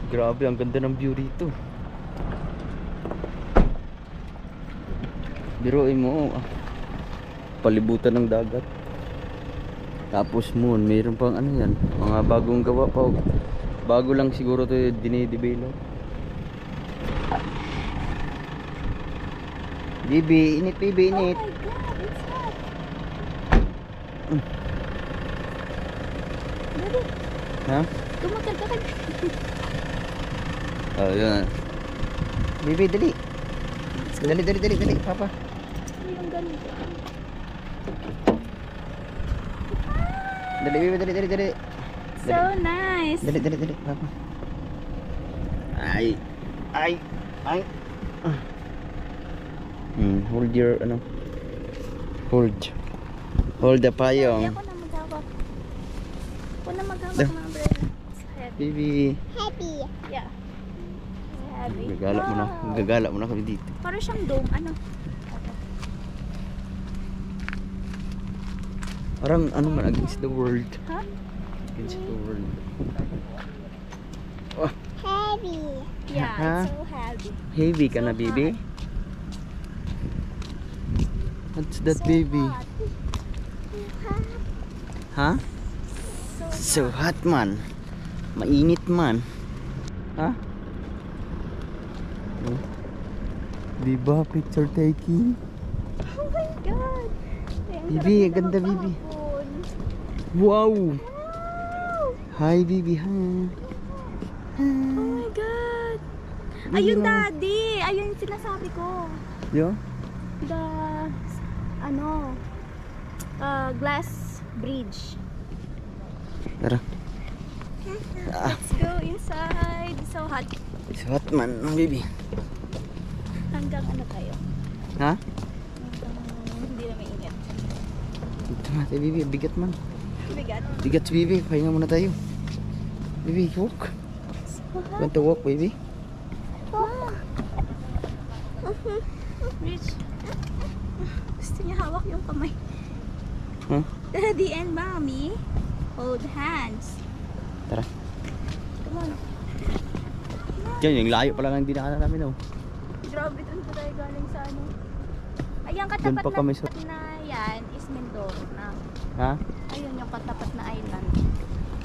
Grabe, ang ganda ng view dito. Biruin mo, palibutan ng dagat. Tapos moon, mayroon pang ano yan, mga bagong gawa pa. Bago lang siguro to dinidevelop. Bibi, init bibi, init. Oh my God, it's hot. Daddy, Ha? tumagal ka kag. Oh, yun. Bibi, dali. Dali, papa. Ano yung ganito? Dali, bibi, dali. So nice. Dali, papa. Ay. Hold your, ano. Hold the payong. Ako na maghawak. Ako na maghawak Dah. ng umbrella. It's heavy. Bibi. Heavy. Yeah. Heavy. Gagala mo na kami dito. Parang siyang dome. Ano? Parang ano man, against the world. Ha? Against the world. Heavy. Yeah, Ha? it's so heavy. Heavy ka na, So baby? hot. What's that, So baby? hot. Ha? So So hot man. Mainit man. Ha? Oh. Diba picture taking? Oh my God. Bibi, ganda, Bibi. Wow! Hi, Bibi. Hi. Oh my God. Ayun, Daddy. Ayun yung sinasabi ko. Yo? The, glass bridge. Tara. Let's go inside. It's so hot. It's hot man, Bibi. Hanggang ano tayo? Ha? Hanggang hindi na mainit. Ito nga, Bibi. Bigat man. Bigat. Bigat, Bibi. Pahinga muna tayo. Bibi, walk. So hot. Want to walk, baby? Wow. Rich. Gusto niya hawak yung kamay. Huh? Daddy and Mommy hold hands. Tara. Come on. Diyan, yung layo pa lang ang dinaanan namin, oh. Grabe, dun po tayo galing sa ano. Ayun, Doon katapat pa kami sa- na yan is Mindoro na. Ha? Ayun yung katapat na island.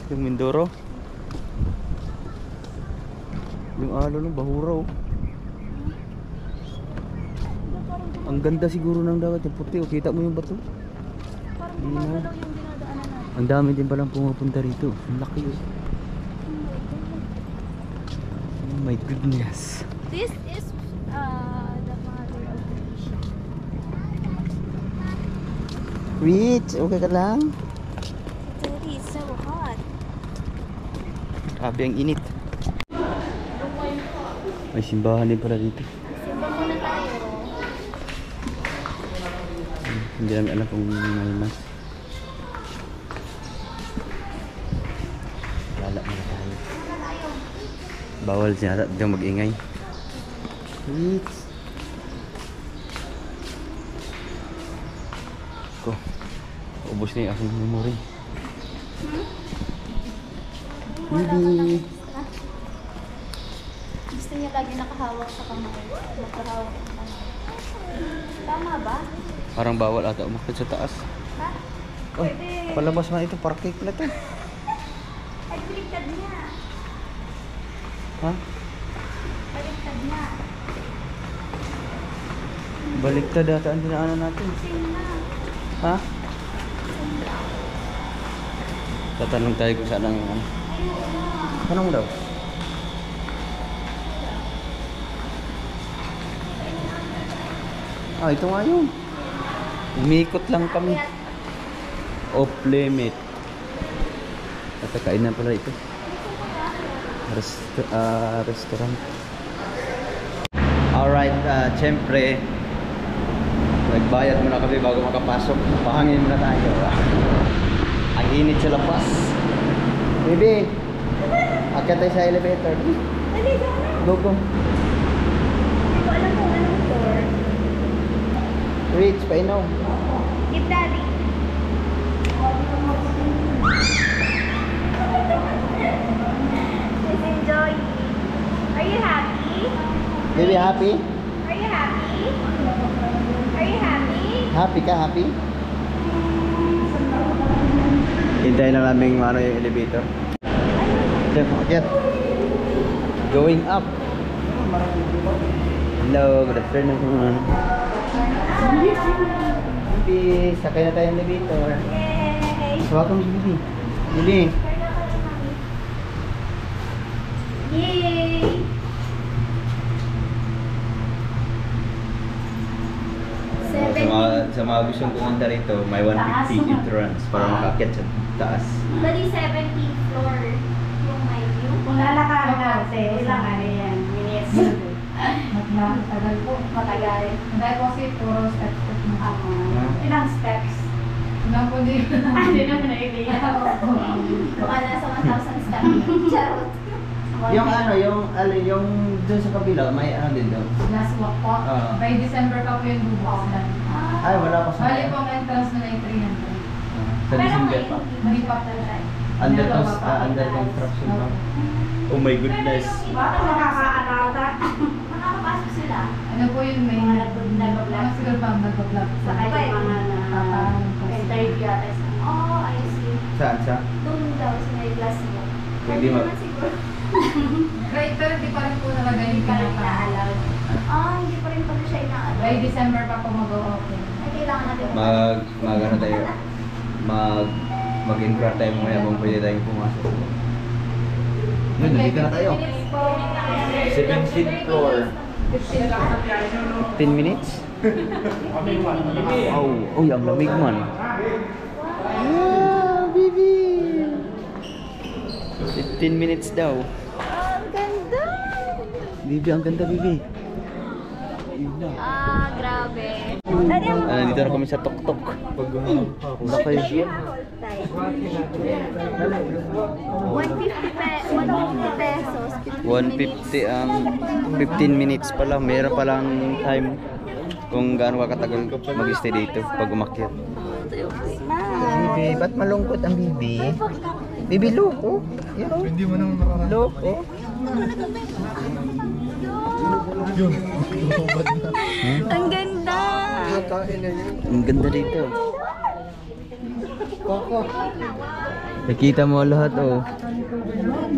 Yung Mindoro? Yung alo ng Bahura, oh. Ang ganda siguro ng dagat, yung puti, oh. Kita mo yung bato? Parang gumagalaw yung dinadaanan natin. Ang dami din palang pumupunta rito. Ang laki, oh. Oh my goodness. This is the mother of the nation. Rich, okay ka lang? Daddy, it's so hot. Grabe ang init. May simbahan din pala dito. Simba muna tayo. Hindi namin alam kung may mas. Lala muna tayo. Bawal siya dyan mag-ingay. Rich. Ko. Ubus na yung aking memory. Bibi. Gusto niya lagi nakahawak sa kamay. Nakahawak sa kamay. Tama ba? Parang bawal ata umakit sa taas. Ha? Oh, Pwede. palabas man ito. Parkik na to. Ay, baliktad niya. Ha? Baliktad niya. Baliktad ata ang dinaanan natin. Same na. Ha? Same lang. Tatanong tayo kung saan ang ano. Tanong daw. Ah, ito nga yun. Umikot lang kami. Off limit. At kainan pala ito. Restaurant. Alright, syempre nagbayad muna kami bago makapasok. Pahangin muna tayo. Ang init sa labas. Baby, akit tayo sa elevator. Dali, dali. Go, go. Hindi ko alam kung anong floor. Rich, painom. Give Daddy. Let's enjoy. Baby, happy? Are you happy? Are you happy? Happy ka? Happy? Hintayin lang namin ano yung elevator. Akyat. Going up. Hello, good afternoon. Bibi, sakay na tayo ng elevator. Yay! Welcome, Bibi. Bibi. Yay! Sa mga gustong pumunta rito, may 150 entrance para makaakyat sa taas. Bali 17th floor yung my view. Kung lalakaran natin, ilang ano yan, minutes. Matagal po. Matagal. Dahil po kasi puro steps po ng Ilang steps? Ilang po din. Hindi naman na-idea. Baka nasa 1,000 steps. Charot. Yung ano, yung dun sa kabila, may ano din doon. Last walk po. Oo. By December pa po yung bubuksan. Ay, wala pa sa Bali po ang entrance na yung 300. Sa December pa. Hindi pa talaga. Under construction pa. Oh my goodness. Baka makakaanata. Makakapasok sila. Ano po yun, may nag-vlog. siguro pa nag-vlog. Sa kayo mga interview ata. Oh, I see. Saan sa? Doon daw sa may glass mo. Pwede Pwede mag- naman siguro. Right, pero hindi pa rin po nalagay yung Hindi pa rin pinaka. na-allowed. Hindi pa rin pala siya ina-allowed. By December pa po mag-open. Ay, kailangan natin. Ano tayo? Mag-inquire tayo mamaya kung pwede tayong pumasok. Yun, nandito na tayo. 17th floor. 10 minutes? Oh, ang lamig man. Baby! 15 minutes daw. Ang ganda! Bibi, ang ganda, Bibi. Grabe. Nandito na kami sa Tok-Tok. Laki. 150 pesos. 150 ang 15 minutes pa lang. Meron pa lang time kung gaano ka katagal mag-stay dito pag umakyat. Bibi, ba't malungkot ang Bibi? Bibi, loko. Yan o. Hindi mo naman makakita. Loko. Ang ganda! Ang ganda dito. Nakita mo lahat oh.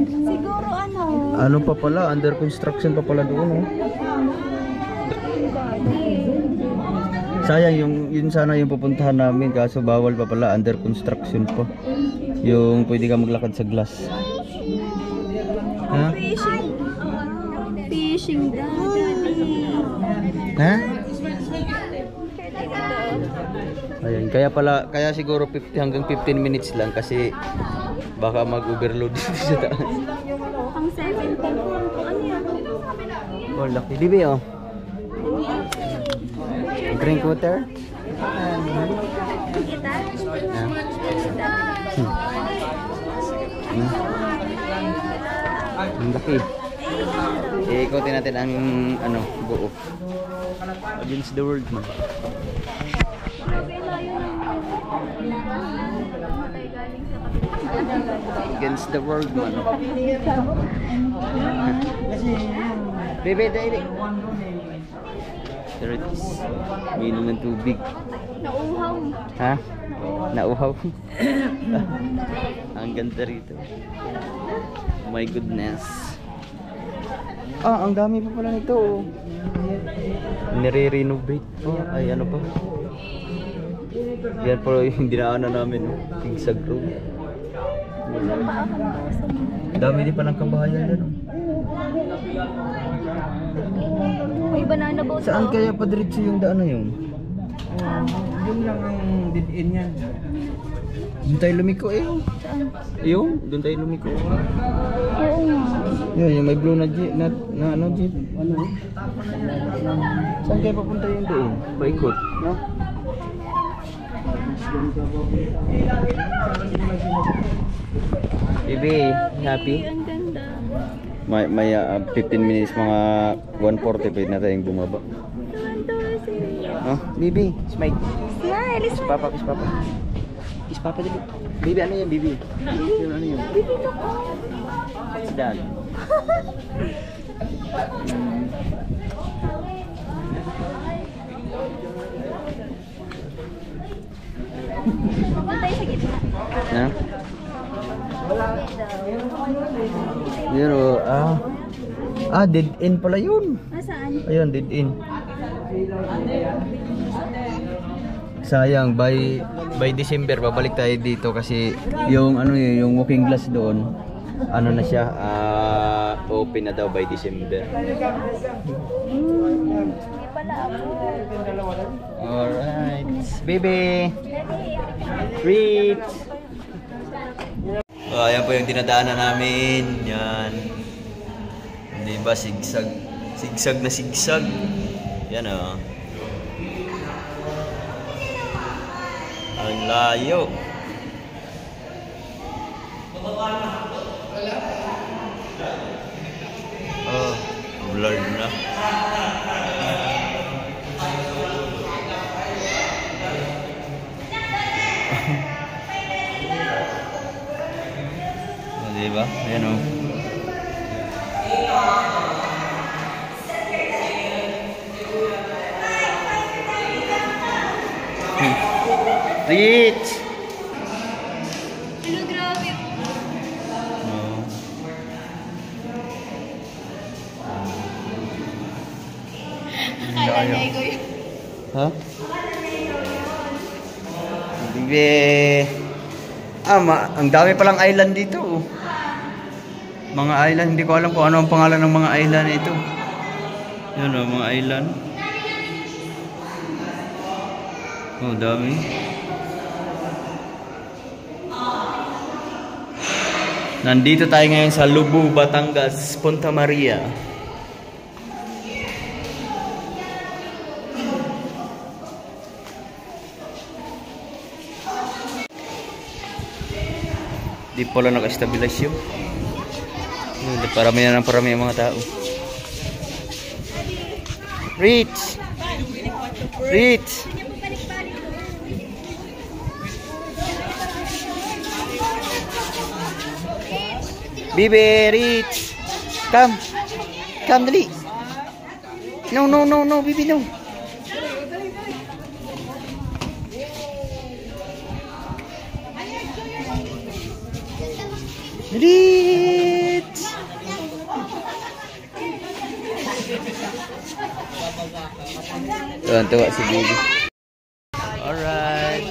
Siguro ano? Ano pa pala? Under construction pa pala doon oh. Sayang yun sana yung pupuntahan namin kaso bawal pa pala, under construction pa. Yung pwede ka maglakad sa glass. Ha? Fishing. Fishing daddy. Ha? Ayun, kaya siguro 50 hanggang 15 minutes lang kasi baka mag-overload dito sa taas. Pang 17. Ano yan? Oh, laki. Bibi oh. Drink water? Kita? Ang laki. Ikutin natin ang ano, buo. Against the world man. Grabe layo ng Against the world man. Bebe, dahil. There it is. Minom ng tubig. Nauhaw. Ha? Nauhaw. Ang ganda rito. Oh my goodness. Ang dami pa pala nito. Oh. Nire-renovate pa. Ay, ano pa? Yan po yung dinaanan namin. Tigsag road. Dami din palang kabahayan yan. May banana boat. Saan kaya pa diretso yung daan na yun? Yun lang ang din yan. Doon tayo lumiko eh. Saan? Yung, doon tayo lumiko. Oo nga. Yun, yung may blue na jeep. Na ano jeep? Ano? Saan kaya papunta yung doon? Paikot, no? Bibi, happy? Ang ganda. May 15 minutes, mga 1:40 pwede na tayong bumaba. Oh, Bibi, smile. Smile. Kiss papa, kiss papa. Kiss papa dali. Bibi, ano yan, Bibi? Yun, ano yun? Bibi ko. What's that? Pupunta tayo sa gitna. Ha? Pero, dead end pala yun. Saan? Ayun, dead end. Sayang, by December babalik tayo dito kasi yung ano yung walking glass doon, ano na siya, open na daw by December. Hindi pala ako. Alright, baby. Treat. Oh, ayan po yung dinadaanan namin. Yan. Di ba sigsag? Sigsag na sigsag. Yan oh. Ang layo. Oh, blurred na. Diba? Ayan o. Rich! Hello, grabe. Oh. Akala niya ikaw yun. Ha? Bibi. Ang dami palang island dito. Mga island, hindi ko alam kung ano ang pangalan ng mga island ito. Yun o, mga island. Oh, dami. Nandito tayo ngayon sa Lubu, Batangas, Punta Maria. Di pala naka-stabilize yun. Parami na ng parami ang mga tao. Rich! Rich! Bibi, Rich! Come! Come, dali! No, no, no, no, Bibi, no! Rich! Tuwa si Bibi. Alright.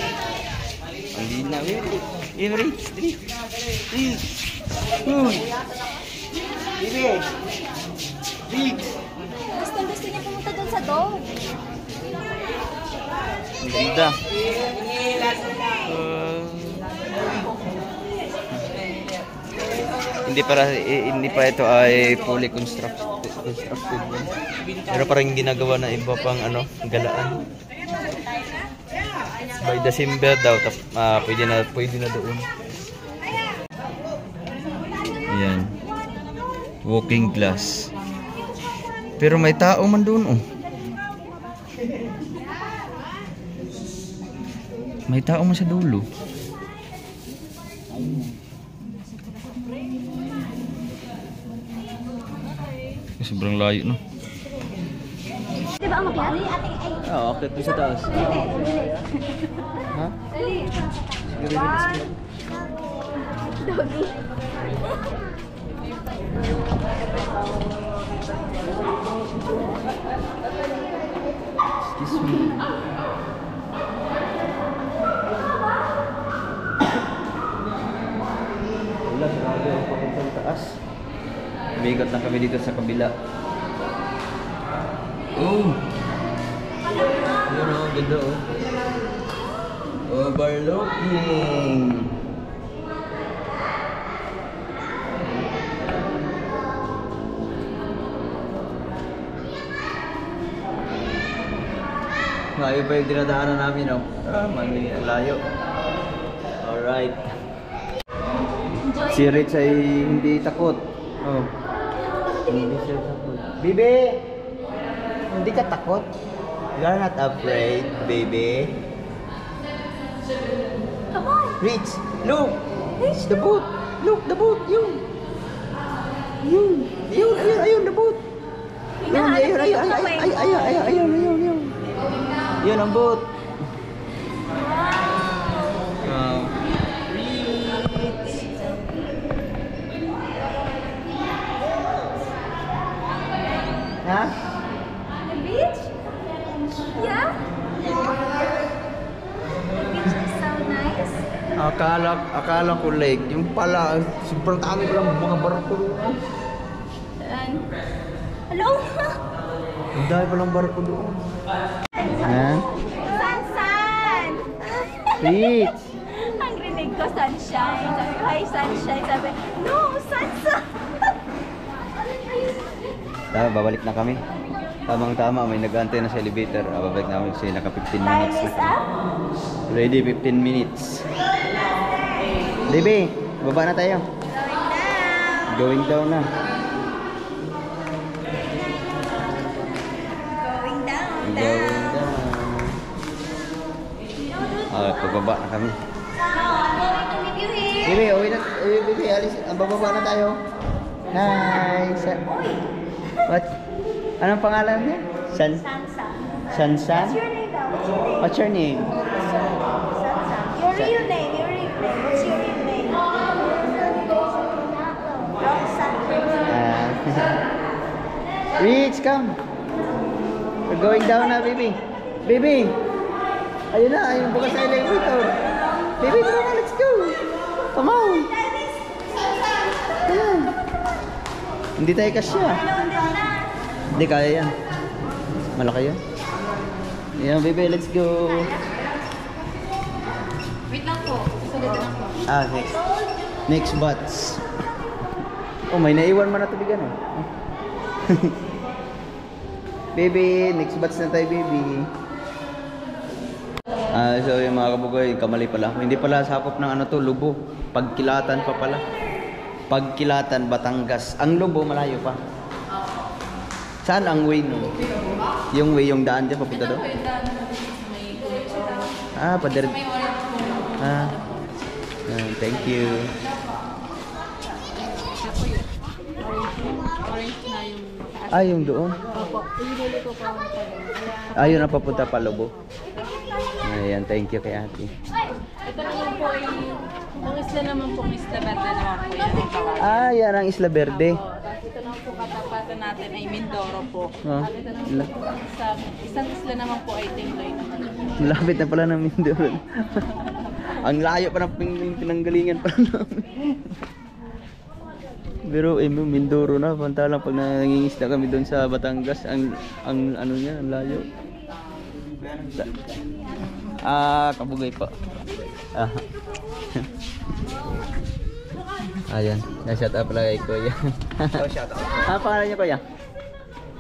Hindi na, Bibi. Bibi, Rich! Rich! Uy! Bibi! Rich! Gusto niya pumunta doon sa dog. Ang ganda. Hindi pa ito ay fully constructed. Pero parang ginagawa na iba pang galaan. By December daw pwede na doon. Ayan. Walking glass. Pero may tao man doon oh. May tao man sa dulo. Sobrang layo no. Di ba ang makyari? Oo, akit po sa taas. Ha? Doggy. Excuse me. Wala, grabe ang papunta sa taas. Umigot na kami dito sa kabila. Oh! Yun o, ganda o. Overlooking! Layo ba yung dinadaanan namin o? Mali, layo. Alright. Si Rich ay hindi takot. Oh. Hindi siya takot. Bibi! Hindi ka takot? You're not afraid, baby. Come on! Rich! Look! Rich, the boat! Look, the boat! Yun! Yun! Yun! Ayun! Ayun! The boat! Yun! Ayun! Ayun! Ayun! Ayun! Ayun! Ayun! Yun ang boat. Wow. Reach. Ha? The beach? Yeah? The beach is so nice. Akala ko lake. Yung pala, sobrang dami lang mga barko. And, hello? Ang dami palang barko doon. Ha? Sunshine! Reach. Ang rinig ko, sunshine. Sabi ko, hi, sunshine. Sabi, no, sunshine! Babalik na kami. Tamang-tama, may nag-aantay na sa elevator. Babalik na kami kasi naka 15 Time minutes is na. up. Ready, 15 minutes. Baby, baba na tayo. Going down. Going down na. Going down, Going down. down. Pagbaba na kami. No, I'm going to meet you here. Baby, uwi na. Baby, alis. Bababa na tayo. Hi. What? Anong pangalan niya? Sansa. Sansan? What's your name daw? What's your name? Sansa. Your real name, your real name. What's your real name? Rosa. Rich, come. We're going down na, baby. Baby. Ayun na, ayun bukas na elevator. Baby, tara na, let's go. Come on. Come on. Hindi tayo kasya. Hindi, kaya yan. Malaki yan. Ayan, baby, let's go. Wait lang po. Sulit lang po. Next. Next butts. Oh, may naiwan man na tubigan eh. Baby, next butts na tayo, baby. So yung mga kabugoy, kamali pala. Hindi pala sakop ng ano to, Lubo. Pagkilatan pa pala. Pagkilatan, Batangas. Ang Lubo, malayo pa. Saan ang way nun? Yung way, yung daan dyan, papunta doon? Pader. Thank you. Yung doon. Yun ang papunta pa Lubo. Ayan, thank you kay ate. Ito naman po ay, ang isla naman po, Isla Verde naman po yan ang tawag. Yan ang Isla Verde. Tapos ito naman po katapatan natin ay Mindoro po. Oh. Ito naman po, isang isla naman po ay Tinglay naman. Lapit na pala ng Mindoro. Ang layo pa ng pinanggalingan pala namin. Pero Mindoro na, pantalang pag nangingisda kami doon sa Batangas, ang ano niya, ang layo. Kabugay po. Ayan, na-shout out pala kay Kuya. Pangalan niya Kuya?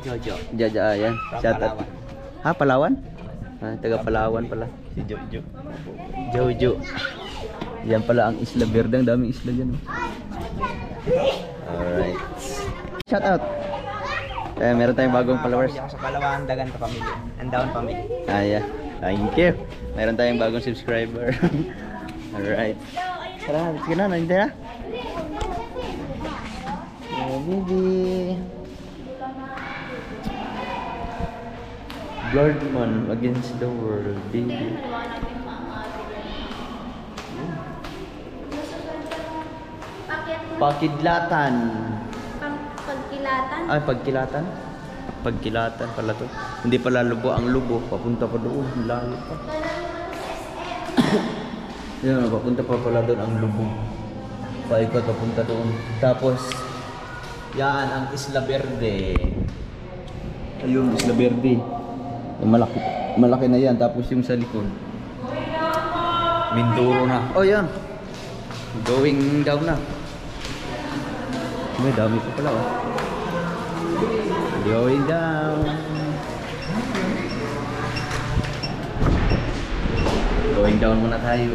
Jojo. Jojo, ayan. Shout out. Palawan? Taga Palawan pala. Si Jojo. Jojo. Yan pala ang Isla Verde, ang daming isla dyan. Alright. Shout out. Meron tayong bagong followers. Sa Palawan, Dagan pa pamilya. Andaon family. Yeah. Thank you. Meron tayong bagong subscriber. Alright. Tara, sige na, nandiyan na. Oh, baby. Bloodman against the world, baby. Pakidlatan. Pagkilatan? Pagkilatan? Pagkilatan pala to. Hindi pala Lubo, ang Lubo. Papunta pa doon. Layo pa. Yun, papunta pa pala doon ang Lubo. Paikot, papunta doon. Tapos, yan ang Isla Verde. Ayun, Isla Verde. Malaki, malaki na yan. Tapos yung sa likod, Mindoro na. Oh, yan. Going down na. May dami pa pala, oh. Going down. Going down muna tayo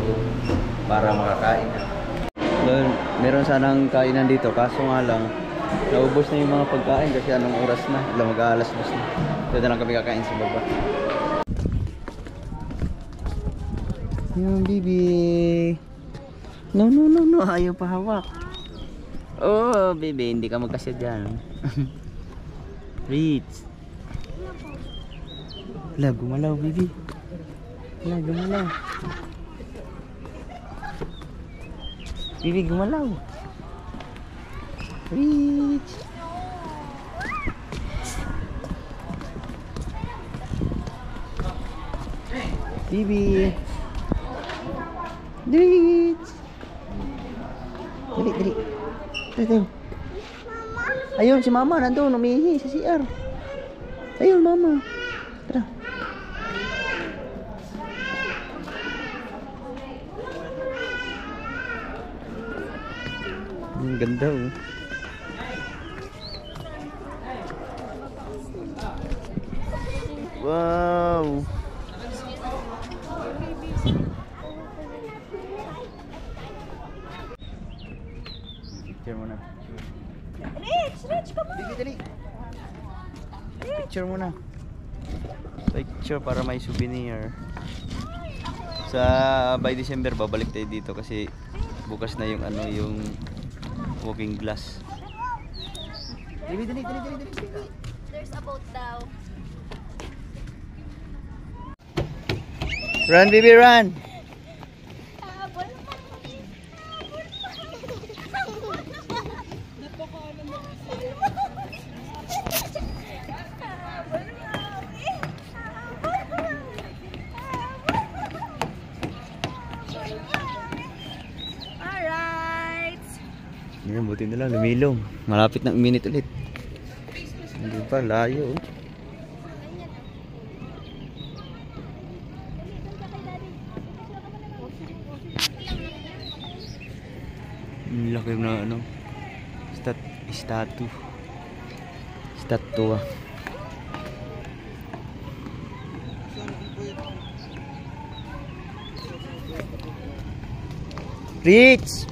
para makakain. Meron sanang kainan dito, kaso nga lang naubos na yung mga pagkain kasi anong oras na, mag-aalas na. Doon na lang kami kakain sa baba. Yung baby. No, ayaw pa hawak. Oh, baby, hindi ka magkasya dyan. Reach. Wala, gumalaw, baby. Wala, gumalaw. Baby, gumalaw. Reach. Bibi. Reach. Dali, dali. Dali. Ayun, si mama nandun, umihi sa CR. Ayun, mama. Tara. Ang ganda oh. Wow. Picture muna. Rich, come on. Dali, dali. Picture muna. Picture para may souvenir. Sa by December babalik tayo dito kasi bukas na yung ano yung walking glass. Dali, dali, dali, dali, dali. There's a boat daw. Run, baby, run. Alright. Ngayon, buti na lang, lumilong. Malapit na minute ulit. Hindi pa, layo. Ang laki na ano, statue. Rich!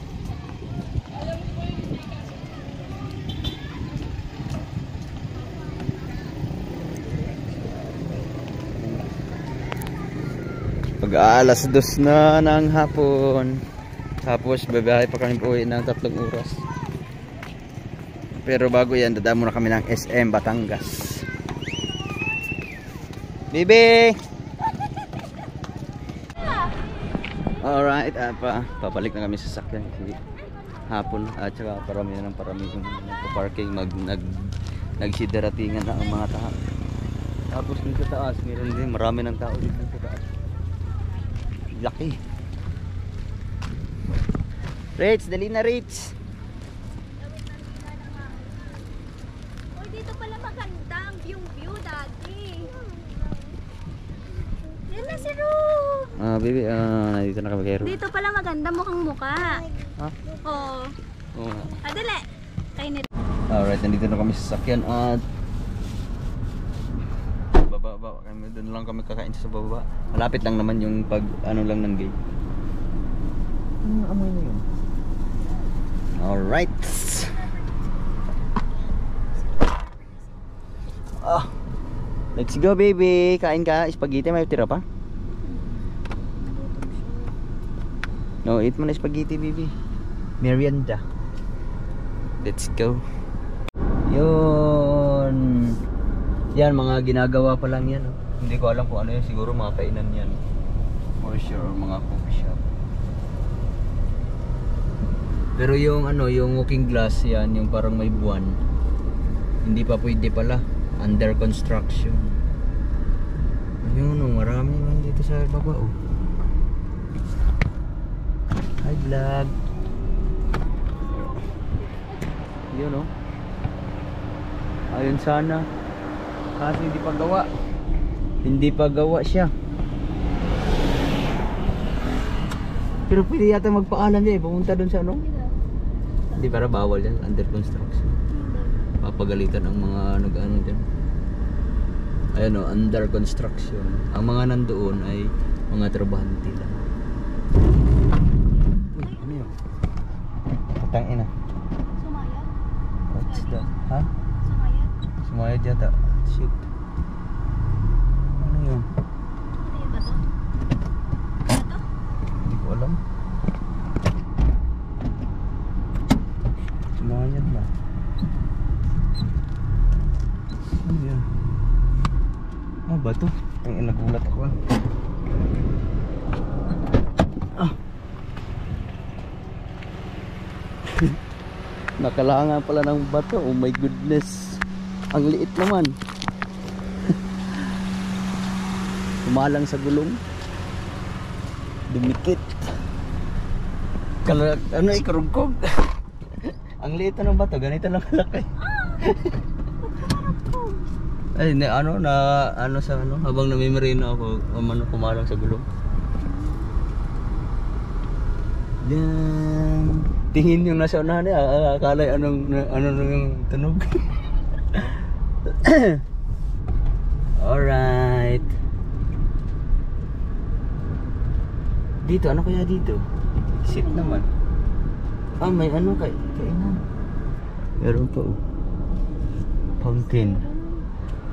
Pag-aalas 2 na ng hapon. Tapos babiyahe pa kami uwi ng 3 oras. Pero bago yan, dadaan muna kami ng SM Batangas. Bibi! Alright, papalik na kami sa sakyan kasi hapon at saka parami na ng parami yung parking nagsidaratingan na ang mga tao. Tapos dito sa taas, meron din marami ng tao dito sa taas. Laki. Rich, dali na Rich. Oh, dito pala maganda ang view dati. Yan na si Ru. Baby, nandito na kami kay Ru. Dito pala maganda mukhang muka. Ha? Oo. Oo. Dali. Kayo nito. Alright, nandito na kami sa sakyan at baba kami, doon lang kami kakain sa baba. Malapit lang naman yung pag ano lang ng gate. Ano amoy na yun? Alright. Let's go baby. Kain ka, spaghetti, may tira pa? No, eat mo na spaghetti baby. Merienda. Let's go. Yun. Yan, mga ginagawa pa lang yan. Oh. Hindi ko alam kung ano yun. Siguro mga kainan yan. For sure, mga coffee shop. Pero yung ano, yung walking glass yan, yung parang may buwan. Hindi pa pwede pala. Under construction. Ayun, oh, marami man dito sa baba. Oh. Hi vlog. Yun, oh. Ayun sana. Kasi hindi pa gawa. Hindi pa gawa siya. Pero pwede yata magpaalam niya eh. Pumunta doon sa ano? Hindi, para bawal yan. Under construction. Papagalitan ang mga nag-ano dyan. Ayun o, under construction. Ang mga nandoon ay mga trabahante lang. Uy, ano yun? Patangin na. Sumayad? What's that? Ha? Sumayad? Sumayad yata. Shoot. Ano yun? Ano yun ba to? Ano to? Hindi ko alam. Sumayad na. Ano yun? Ano ba to? Ang nagulat ako. Ah. Nakalangan pala ng bato. Oh my goodness. Ang liit naman. Kumalang sa gulong. Dumikit. Ano ikarugkog. Ang liit na ng bato. Ganito lang kalaki. Ay, ano sa ano habang namimerino ako, kumalang sa gulong. Yan. Tingin yung nasa unahan niya, akala ano yung tunog. Alright. Dito, ano kaya dito? Sit naman. Ah, may ano kainan. Meron pa oh. Fountain.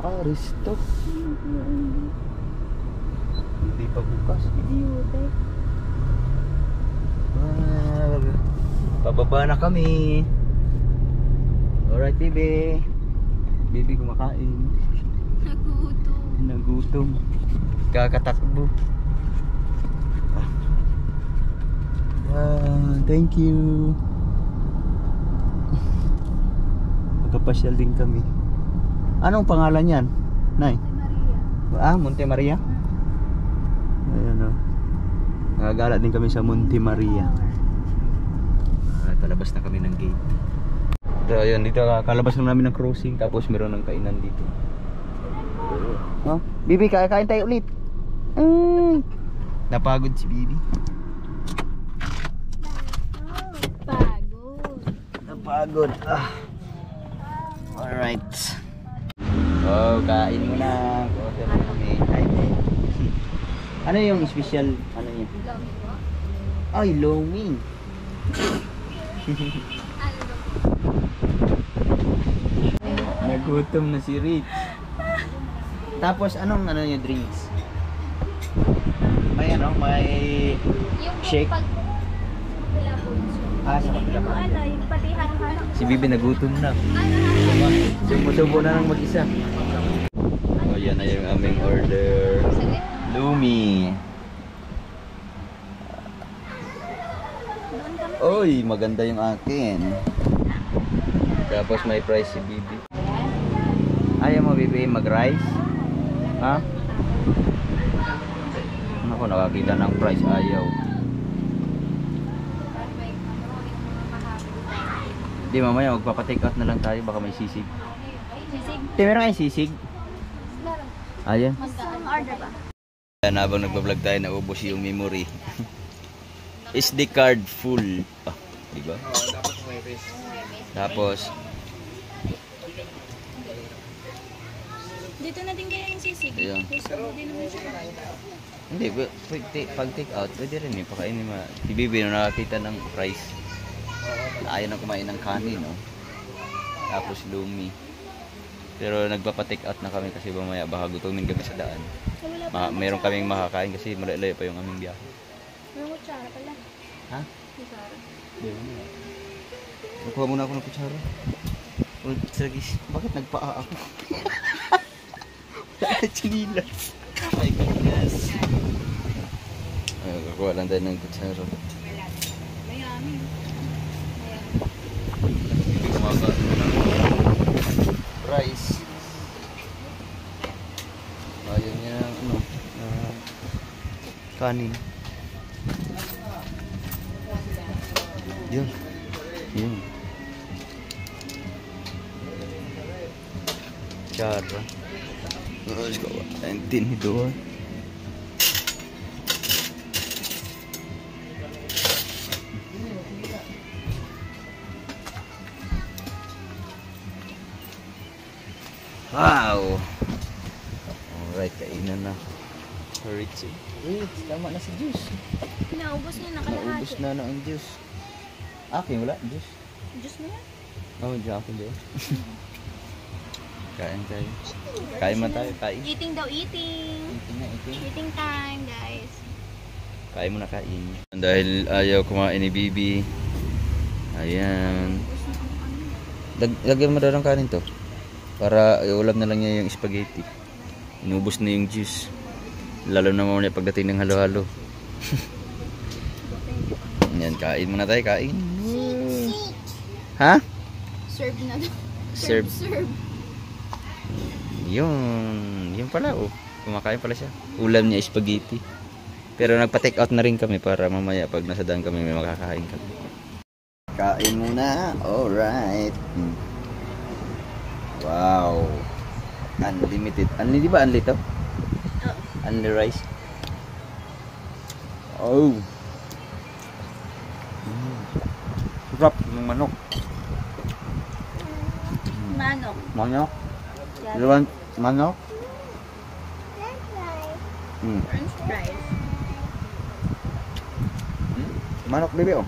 Ah, restock. Hindi pa bukas. Pababa na kami. Alright, baby. Baby kumakain. Nagutom. Kakatakbo. Thank you. Magkapasyal din kami. Anong pangalan yan, Nay? Monte Maria. Ayan o. Nagagala din kami sa Monte Maria. Palabas na kami ng gate. So ayun, dito kalabas na namin ng crossing. Tapos meron ng kainan dito. Oh, Bibi, kain tayo ulit. Napagod si Bibi. Napagod. Alright. Oh, kain mo na. Order na kami. Ano yung special? Ano yun? Ay, lomi. Nagutom na si Rich. Tapos anong yung drinks? May shake. Sa paglaban. Si Bibi nagutom na. Sumusubo na ng mag-isa. Oh, yan na yung aming order. Lumi. Oy, maganda yung akin. Tapos may price si Bibi. Ayaw mo, Bibi, mag-rice? Ha? Ako, nakakita ng price. Ayaw. Di, mamaya magpapatake out na lang tayo. Baka may sisig. Sisig? Meron kayong sisig? Meron. Ayan. Mag-order ba? Habang nagbablog tayo, naubos yung memory. SD card full. Diba? Tapos dito na din kaya yung sisig. Ayan. Hindi, pag take out, pwede rin eh. Pakainin mo. Si Bibi nung nakakita ng price, ayaw na kumain ng kanin, no? Tapos lumi. Pero nagpapa-take out na kami kasi mamaya baka gutumin kami sa daan. Meron kaming makakain kasi malayo pa yung aming biyahe. May kutsara pala. Ha? Kutsara. Nakuha muna ako ng kutsara. Sagis, bakit nagpaa ako? Chinilas. Oh my goodness. Kakuha lang tayo ng kutsara. Mayami. Hindi kumaga ng rice. Ayun niya ng kanin. Yun. Yun. Kutsara. Let's go. Ang tinidor. Wow! Alright, kainan na. Rich, tama na si juice. Naubos niya, nakalahati. Naubos na ang juice. Akin, wala, juice. Juice mo yan? Oh, di akin din. Kain tayo. Kain man tayo, kain. Eating daw, eating. Eating na, eating. Eating time, guys. Kain mo na, kain. Dahil ayaw kumain ni Bibi. Ayan. Lagyan mo daw ng kanin to. Para iulam na lang niya yung spaghetti. Inubos na yung juice. Lalo na muna pagdating ng halo-halo. Yan, kain muna tayo, kain. Ha? Serve na. Serve. Serve. Yun pala oh. Kumakain pala siya. Ulam niya spaghetti. Pero nagpa-take out na rin kami para mamaya pag nasa daan kami may makakain kami. Kain muna. Alright. Wow. Unlimited. Di ba unli to? Unli rice. Oh. Sarap ng manok. Manok. Manok? You want manok? French fries. Manok, baby, oh.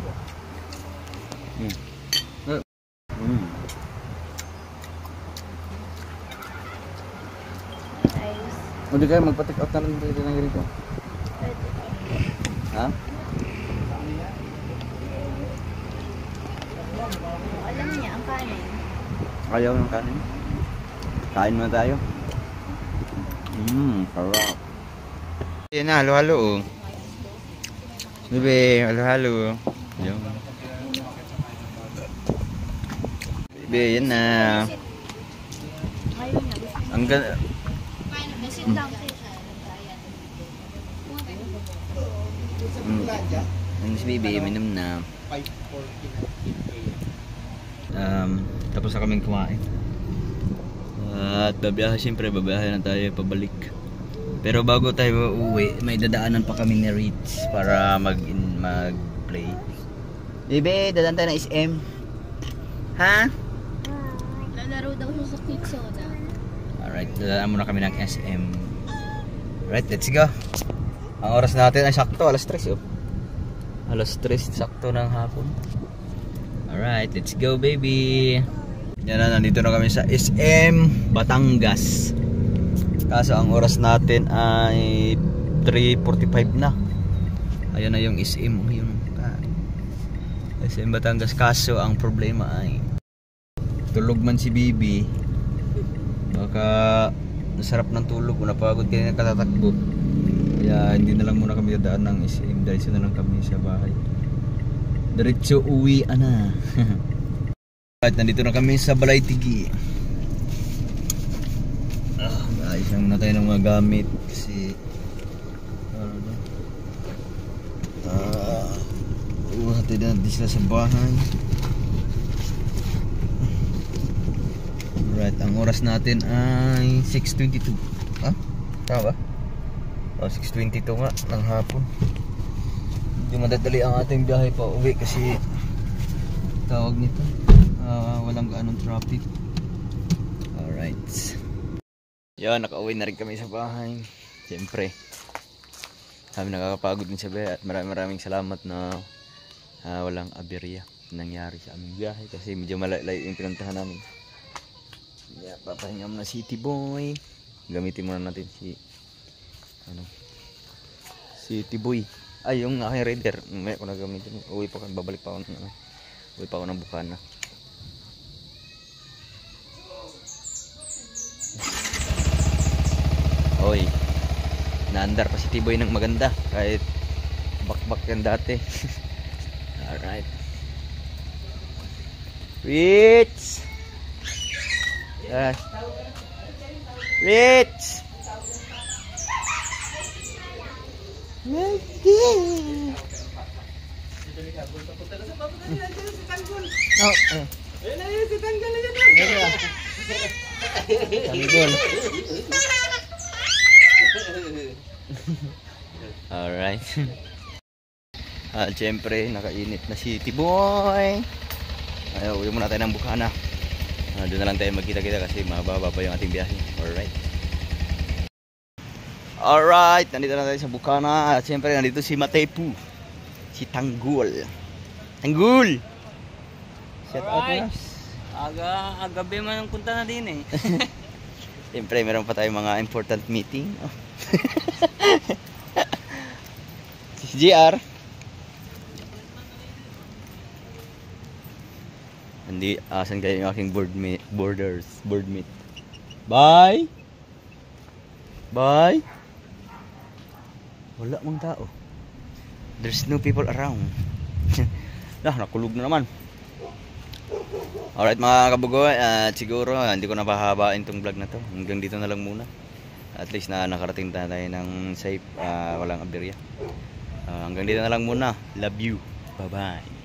Rice. Hindi kayo magpa-take out na rin dito ng ganito. Ha? Alam niya, ang kanin. Ayaw ng kanin? Kain muna tayo. Sarap. Yan na, halo-halo oh. Bebe, halo-halo. Yan. Bebe, yan na. Ayaw niya. Ang ganda. Sit down. Ang si Bebe, minum na. Tapos na kaming kumain. At babiyahe, siyempre babiyahe na tayo pabalik. Pero bago tayo uuwi, may dadaanan pa kami ni Ritz para mag-play. Bebe, dadaan tayo ng SM. Ha? Lalaro daw siya sa quick soda. Alright, dadaan muna kami ng SM. Alright, let's go. Ang oras natin ay sakto, alas 3 oh. Alas 3, sakto ng hapon. Alright, let's go baby. Yan na, nandito na kami sa SM Batangas. Kaso ang oras natin ay 3:45 na. Ayan na yung SM, yung SM Batangas. Kaso ang problema ay tulog man si Bibi. Baka nasarap ng tulog, napagod kayo nakatatakbo. Kaya hindi na lang muna kami dadaan ng SM. Dahil na lang kami sa bahay. Diretso uwi na. At nandito na kami sa Balaytigi. Ayos lang na tayo ng mga gamit kasi hatid natin sila sa bahay. Alright, ang oras natin ay 6:22. Ha? Tama ba? Oh, 6:22 nga ng hapon. Hindi madadali ang ating biyahe pa uwi kasi tawag nito, walang gaanong traffic. Alright. Yan, nakauwi na rin kami sa bahay. Siyempre kami nakakapagod din sa biyahe at maraming salamat na walang aberya nangyari sa aming biyahe kasi medyo malayo yung pinuntahan namin. Yeah, papahinga muna si City Boy. Gamitin muna natin si City Boy. Ay, yung aking rider. May ako na gamitin. Babalik pa ako ng Bukana. Oy, naandar pa si Tiboy ng maganda kahit bakbak yan dati. Alright. Rich! Rich! Alright. Siyempre nakainit na si Tiboy. Uwi muna tayo ng Bukana. Doon na lang tayo magkita-kita kasi mababa pa yung ating biyahe. Alright, nandito na tayo sa Bukana. At siyempre nandito si Matepu, si Tanggol. Tanggol! Shout out na. Agabi man ang punta na din eh. Siyempre meron pa tayong mga important meeting. Si GR. Hindi, asan kayo yung aking board meet. Bye! Bye! Wala mong tao. There's no people around. Nakulog na naman. Alright mga kabugoy, siguro hindi ko na pahabain tong vlog na to. Hanggang dito na lang muna. At least na nakarating tayo ng safe, walang aberya. Hanggang dito na lang muna. Love you. Bye bye.